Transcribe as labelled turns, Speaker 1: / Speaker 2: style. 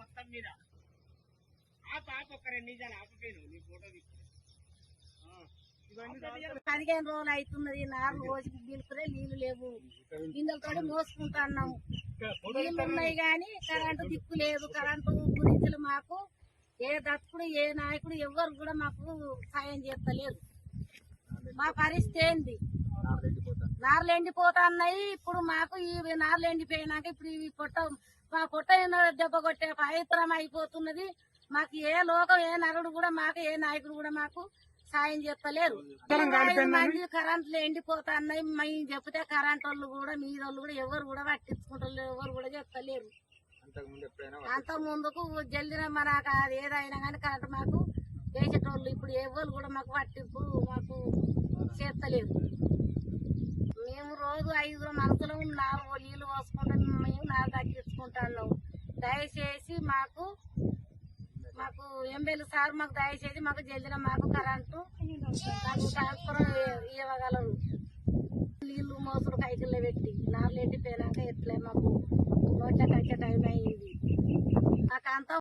Speaker 1: మొత్తం మీద ఆప ఒక 2 నిమిషాలు ఆపపోయిన నీ ఫోటో తీసుకుని
Speaker 2: 15 రోజులు అవుతున్నది. 4 రోజులు గెలుపురే నీళ్లు లేవు. గింజలతో మోసుకుంటున్నాము. నీళ్లు ఉన్నాయి కానీ కరెంటు దిక్కు లేదు. కరెంటు గురించి మాకు ఏ దత్తుడు ఏ నాయకుడు ఎవరు కూడా మాకు సాయం చేస్తలేరు. మా పరిస్థితి ఏంది? నార్లు ఎండిపోతున్నాయి. ఇప్పుడు మాకు ఈ నార్లు ఎండిపోయినాక ఇప్పుడు ఇవి మా పొట్ట దెబ్బ కొట్టే పవిత్రం అయిపోతున్నది. మాకు ఏ లోకం ఏ నరుడు కూడా మాకు ఏ నాయకుడు కూడా మాకు సాయం చేస్తలేరు. 5 మంది కరెంట్లు ఎండిపోతున్నాయి. మేము చెప్తే కరెంట్ వాళ్ళు కూడా మీదోళ్ళు కూడా ఎవరు కూడా పట్టించుకుంటారు, ఎవరు కూడా చెప్తలేరు. అంత ముందుకు జల్దిన మనకు అది ఏదైనా కానీ కరెంట్ మాకు వేసేటోళ్ళు ఇప్పుడు ఎవరు కూడా మాకు పట్టింపు మాకు చేస్తలేరు. మేము రోజు 5 మనసులో 4 నీళ్లు పోసుకుంటాం. మేము 4 తగ్గించుకుంటున్నాం. దయచేసి మాకు ఎమ్మెల్యే సార్ మాకు దయచేసి మాకు జల్దిన మాకు కరెంటు మాకు ట్రాన్స్ఫర్ ఇవ్వగలరు. నీళ్లు మోసులు కైకిల్లో పెట్టి 4 ఎండిపోయినాక ఎట్లే మాకు నోట్ల కట్టే టైం అయింది. నాకు అంతా